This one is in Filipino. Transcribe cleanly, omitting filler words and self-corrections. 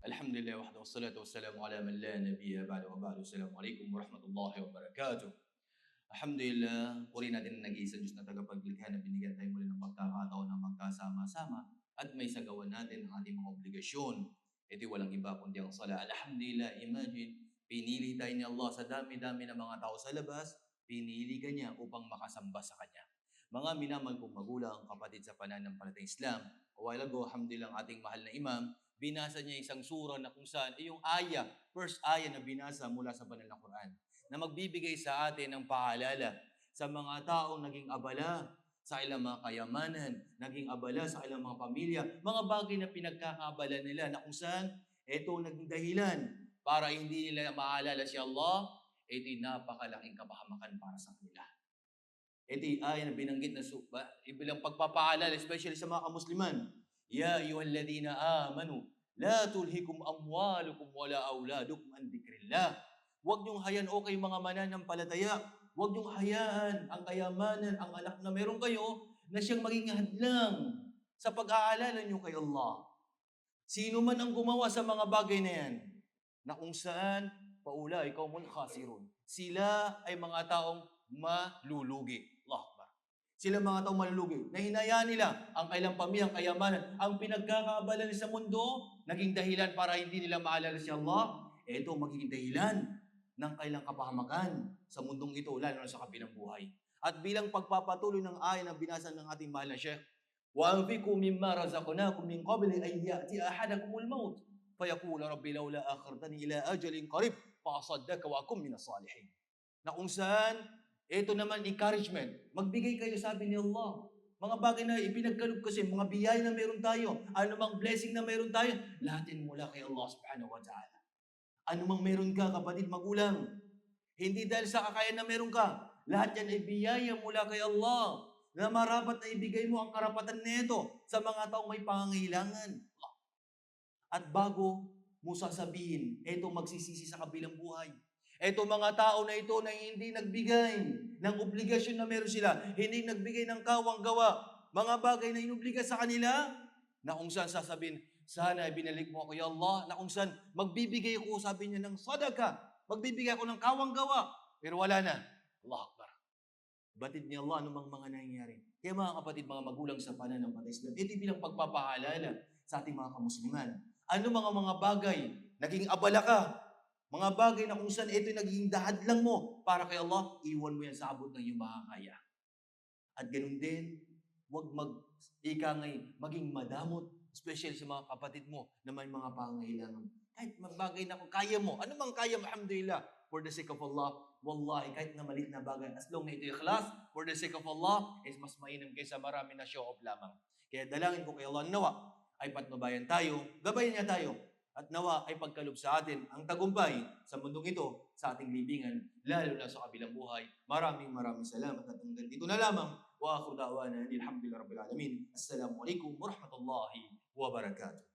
Alhamdulillah wahdahu wassalatu wassalamu ala man la nabiyya ba'da wa ba'du. Assalamualaikum warahmatullahi wabarakatuh. Alhamdulillah, purihin natin ang nag-iisa Diyos na tagapaglikha na binigyan tayo muli ng pagkakataon na magkasama-sama at may sagawan natin ang ating mga obligasyon. Ito'y walang iba kundi ang sala. Alhamdulillah, imagine, pinili tayo ni Allah sa dami-dami ng mga tao sa labas, pinili ka niya upang makasamba sa Kanya. Mga minamahal kong magulang, kapatid sa pananampalatayang Islam, a while ago, alhamdulillah, ang ating mahal na imam, binasa niya isang sura na kung saan, yung first ayah na binasa mula sa banal na Quran, na magbibigay sa atin ng paalala sa mga taong naging abala sa ilang mga kayamanan, naging abala sa ilang mga pamilya, mga bagay na pinagkakabala nila na kung saan ito naging dahilan para hindi nila maalala si Allah, ito'y napakalaking kapahamakan para sa kanila. Ito'y ayah na binanggit na ibilang pagpapaalala, especially sa mga kamusliman. Ya ayyuhalladhina amanu, la tulhikum amwalukum wala auladukum an dzikrillah. Huwag niyong hayaan o kayong mga mananampalataya. Huwag niyong hayaan ang kayamanan, ang anak na meron kayo na siyang maging hadlang sa pag-aalala niyo kay Allah. Sino man ang gumawa sa mga bagay na yan, na kung saan paulay kaumul khasirun. Sila ay mga taong malulugi. Allah Akbar. Sila mga taong malulugi, na hinayaan nila ang kailang pamilya, ang kayamanan, ang pinagkakaabala nila sa mundo, naging dahilan para hindi nila maalala si Allah, ito magiging dahilan ng kailang kapahamakan sa mundong ito, lalo na sa kabilang buhay. At bilang pagpapatuloy ng ayon na binasa ng ating mahal na Sheikh, وَأَنْفِقُوا مِمَّا رَزَقْنَاكُمْ مِنْ قَبْلِ أَنْ يَأْتِيَ أَحَدَكُمُ الْمَوْتُ فَيَقُولَ رَبِّ لَوْلَا أَخَّرْتَنِي إِلَى أَجَلٍ قَرِيبٍ فَأَصَدَّقَ وَأَكُن مِنَ الصَّالِحِينَ. Na kung saan ito naman encouragement. Magbigay kayo, sabi ni Allah. Mga bagay na ipinagkaloob kasi, mga biyaya na meron tayo, anumang blessing na meron tayo, lahatin mula kay Allah subhanahu wa ta'ala. Anumang meron ka, kapatid, magulang, hindi dahil sa kakayan na meron ka, lahat yan ay biyaya mula kay Allah na marapat na ibigay mo ang karapatan nito sa mga taong may pangangailangan. At bago mo sasabihin, eto magsisisi sa kabilang buhay. Eto mga tao na ito na hindi nagbigay ng obligasyon na meron sila, hindi nagbigay ng kawang gawa, mga bagay na inubliga sa kanila, na kung saan sasabihin, sana binalik mo ako ya Allah, na kung saan magbibigay ako, sabi niya, ng sadaka, magbibigay ako ng kawang gawa, pero wala na. Allah Akbar. Batid ni Allah anumang mga nangyayari. Kaya mga kapatid, mga magulang sa pananampalatayang Islam, ito bilang pagpapaalala sa ating mga kamusliman. Ano mga bagay, naging abala ka, mga bagay na kung saan ito naging dahad lang mo para kay Allah, iwan mo yan sa abot ng iyong makakaya. At ganun din, huwag maging madamot, especially sa mga kapatid mo na may mga pangangailangan. Kahit bagay na kung kaya mo, ano mang kaya mo, alhamdulillah, for the sake of Allah, wallahi, kahit na maliit na bagay, as long na ito ikhlas, for the sake of Allah, is mas mainam kaysa marami na show off lamang. Kaya dalangin ko kay Allah, nawa, ay patnubayan tayo, gabayan niya tayo, at nawa ay pagkalob sa atin ang tagumpay sa mundong ito, sa ating libingan, lalo na sa kabilang buhay. Maraming salamat at hanggang dito na lamang. Wa akhiru da'wana alhamdulillahi rabbil alamin. Assalamualaikum warahmatullahi wabarakatuh.